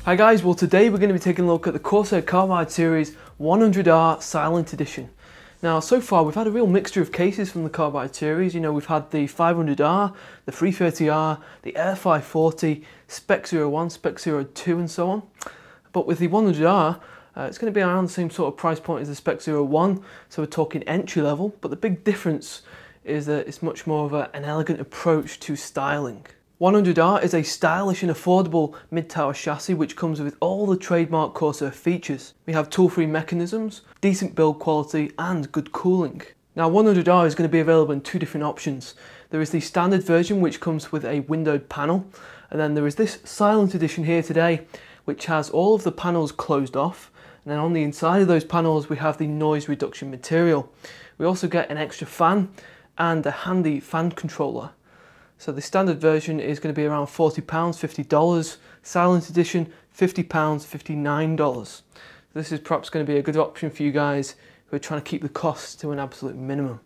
Hi guys, well today we're going to be taking a look at the Corsair Carbide series 100R Silent Edition. Now so far we've had a real mixture of cases from the Carbide series. You know, we've had the 500R, the 330R, the Air 540, Spec 01, Spec 02 and so on. But with the 100R, it's going to be around the same sort of price point as the Spec 01, so we're talking entry level, but the big difference is that it's much more of an elegant approach to styling. 100R is a stylish and affordable mid-tower chassis which comes with all the trademark Corsair features. We have tool-free mechanisms, decent build quality and good cooling. Now 100R is going to be available in two different options. There is the standard version which comes with a windowed panel, and then there is this Silent Edition here today which has all of the panels closed off, and then on the inside of those panels we have the noise reduction material. We also get an extra fan and a handy fan controller. So the standard version is going to be around £40, $50. Silent Edition, £50, $59. This is perhaps going to be a good option for you guys who are trying to keep the costs to an absolute minimum.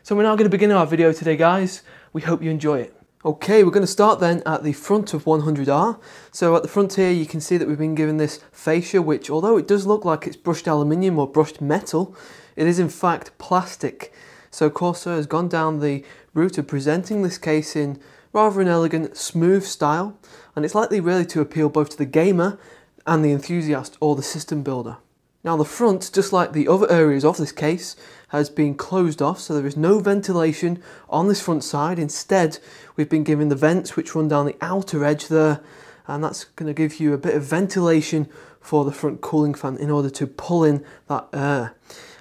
So we're now going to begin our video today, guys. We hope you enjoy it. Okay, we're going to start then at the front of 100R. So at the front here you can see that we've been given this fascia which, although it does look like it's brushed aluminium or brushed metal, it is in fact plastic. So Corsair has gone down the route of presenting this case in rather an elegant, smooth style, and it's likely really to appeal both to the gamer and the enthusiast or the system builder. Now the front, just like the other areas of this case, has been closed off, so there is no ventilation on this front side. Instead, we've been given the vents which run down the outer edge there, and that's going to give you a bit of ventilation for the front cooling fan in order to pull in that air.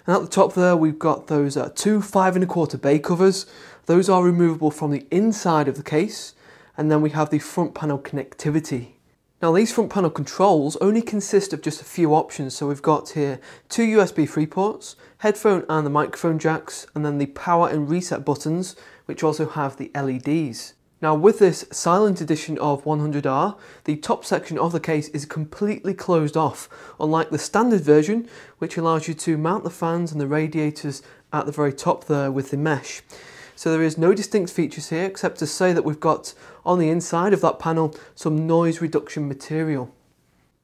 And at the top there we've got those two 5 1/4 bay covers. Those are removable from the inside of the case, and then we have the front panel connectivity. Now these front panel controls only consist of just a few options, so we've got here two USB 3 ports, headphone and the microphone jacks, and then the power and reset buttons which also have the LEDs. Now with this Silent Edition of 100R, the top section of the case is completely closed off, unlike the standard version which allows you to mount the fans and the radiators at the very top there with the mesh. So there is no distinct features here except to say that we've got on the inside of that panel some noise reduction material.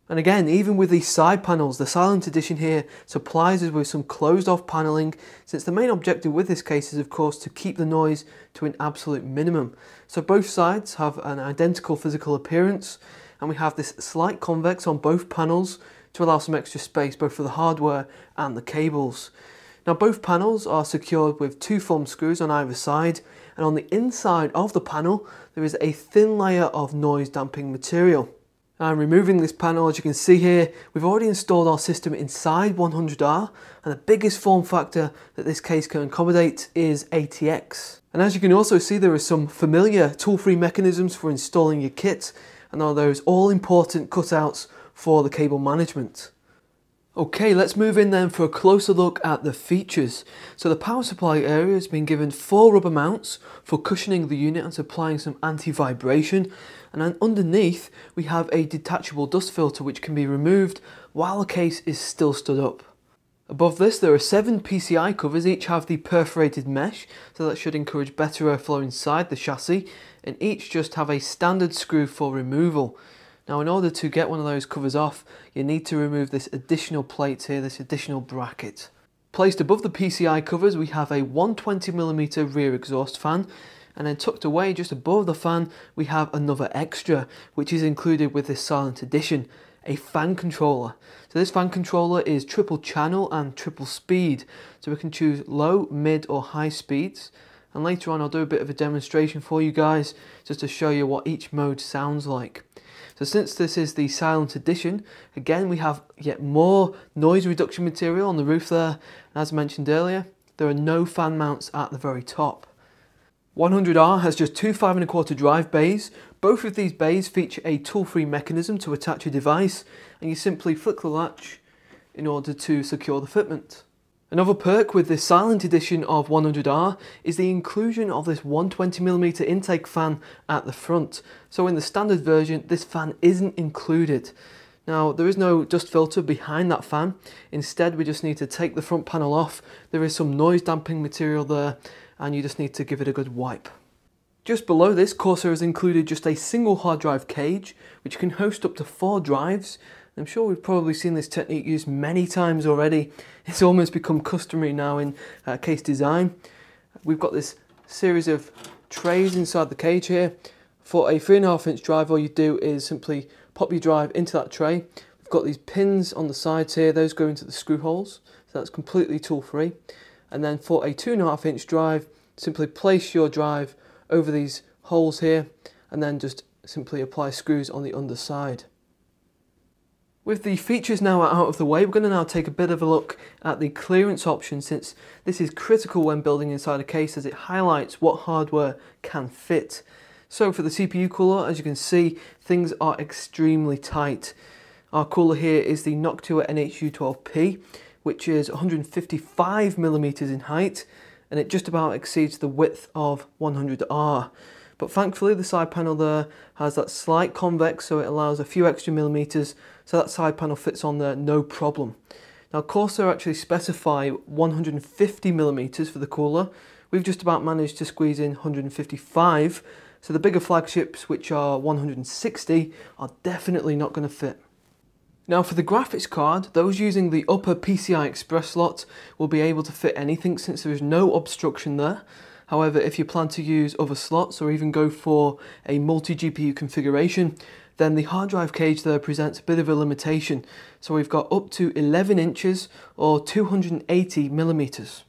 And again, even with these side panels, the Silent Edition here supplies us with some closed off paneling, since the main objective with this case is of course to keep the noise to an absolute minimum. So both sides have an identical physical appearance, and we have this slight convex on both panels to allow some extra space both for the hardware and the cables. Now both panels are secured with two thumb screws on either side, and on the inside of the panel there is a thin layer of noise damping material. And removing this panel, as you can see here, we've already installed our system inside 100R, and the biggest form factor that this case can accommodate is ATX. And as you can also see, there are some familiar tool-free mechanisms for installing your kit, and are those all-important cutouts for the cable management. Okay, let's move in then for a closer look at the features. So the power supply area has been given 4 rubber mounts for cushioning the unit and supplying some anti-vibration, and then underneath we have a detachable dust filter which can be removed while the case is still stood up. Above this there are 7 PCI covers, each have the perforated mesh, so that should encourage better airflow inside the chassis, and each just have a standard screw for removal. Now in order to get one of those covers off, you need to remove this additional plate here, this additional bracket. Placed above the PCI covers we have a 120mm rear exhaust fan, and then tucked away just above the fan we have another extra which is included with this Silent Edition, a fan controller. So this fan controller is triple channel and triple speed, so we can choose low, mid or high speeds, and later on I'll do a bit of a demonstration for you guys just to show you what each mode sounds like. So since this is the Silent Edition, again we have yet more noise reduction material on the roof there, and as mentioned earlier, there are no fan mounts at the very top. 100R has just two 5 1/4 drive bays. Both of these bays feature a tool-free mechanism to attach a device, and you simply flick the latch in order to secure the fitment. Another perk with this Silent Edition of 100R is the inclusion of this 120mm intake fan at the front. So in the standard version, this fan isn't included. Now, there is no dust filter behind that fan. Instead, we just need to take the front panel off. There is some noise damping material there, and you just need to give it a good wipe. Just below this, Corsair has included just a single hard drive cage, which can host up to 4 drives. I'm sure we've probably seen this technique used many times already. It's almost become customary now in case design. We've got this series of trays inside the cage here. For a 3.5-inch drive, all you do is simply pop your drive into that tray. We've got these pins on the sides here, those go into the screw holes, so that's completely tool free. And then for a 2.5-inch drive, simply place your drive over these holes here and then just simply apply screws on the underside. With the features now out of the way, we're going to now take a bit of a look at the clearance option, since this is critical when building inside a case as it highlights what hardware can fit. So for the CPU cooler, as you can see, things are extremely tight. Our cooler here is the Noctua NHU12P, which is 155mm in height, and it just about exceeds the width of 100R. But thankfully the side panel there has that slight convex, so it allows a few extra millimeters, so that side panel fits on there no problem. Now Corsair actually specify 150mm for the cooler. We've just about managed to squeeze in 155, so the bigger flagships, which are 160, are definitely not going to fit. Now for the graphics card, those using the upper PCI Express slot will be able to fit anything since there is no obstruction there. However, if you plan to use other slots or even go for a multi-GPU configuration, then the hard drive cage there presents a bit of a limitation. So we've got up to 11 inches or 280mm.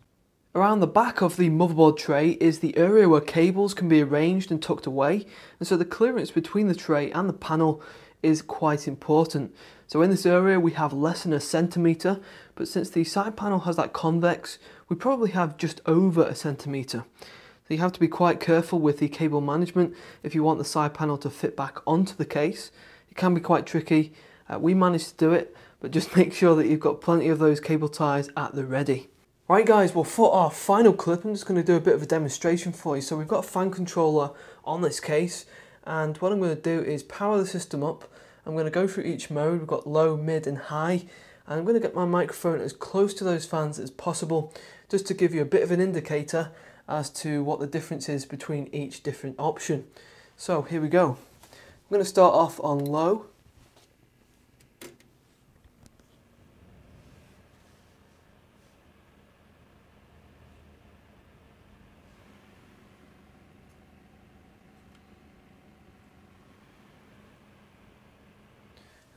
Around the back of the motherboard tray is the area where cables can be arranged and tucked away, and so the clearance between the tray and the panel is quite important. So in this area we have less than 1 centimetre, but since the side panel has that convex, we probably have just over 1 centimetre. So you have to be quite careful with the cable management if you want the side panel to fit back onto the case. It can be quite tricky. We managed to do it, but just make sure that you've got plenty of those cable ties at the ready. Right guys, well for our final clip, I'm just going to do a bit of a demonstration for you. So we've got a fan controller on this case, and what I'm going to do is power the system up. I'm going to go through each mode. We've got low, mid and high, and I'm going to get my microphone as close to those fans as possible, just to give you a bit of an indicator as to what the difference is between each different option. So here we go. I'm going to start off on low.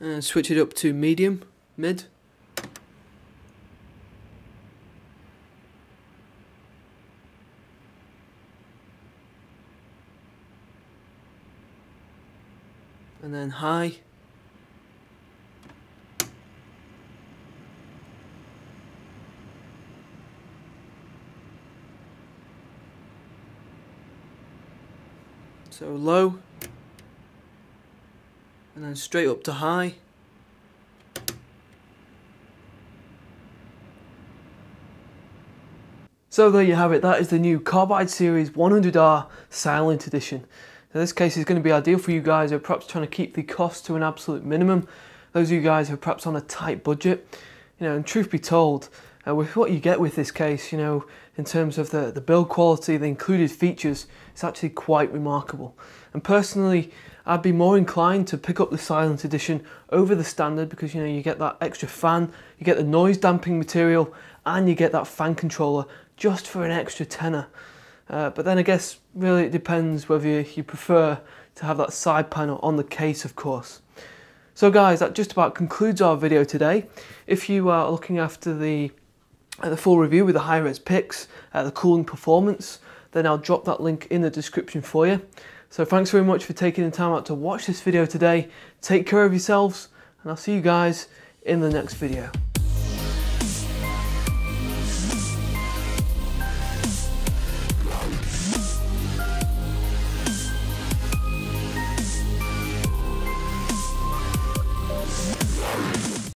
And switch it up to medium, mid. And then high. So low. And then straight up to high. So there you have it, that is the new Carbide Series 100R Silent Edition. Now this case is going to be ideal for you guys who are perhaps trying to keep the cost to an absolute minimum. Those of you guys who are perhaps on a tight budget. And truth be told, with what you get with this case, in terms of the build quality, the included features, it's actually quite remarkable. And personally, I'd be more inclined to pick up the Silent Edition over the standard because you get that extra fan, you get the noise damping material, and you get that fan controller just for an extra tenner. But then I guess really it depends whether you prefer to have that side panel on the case, of course. So guys, that just about concludes our video today. If you are looking after the full review with the high-res pics, the cooling performance, then I'll drop that link in the description for you. So thanks very much for taking the time out to watch this video today. Take care of yourselves, and I'll see you guys in the next video.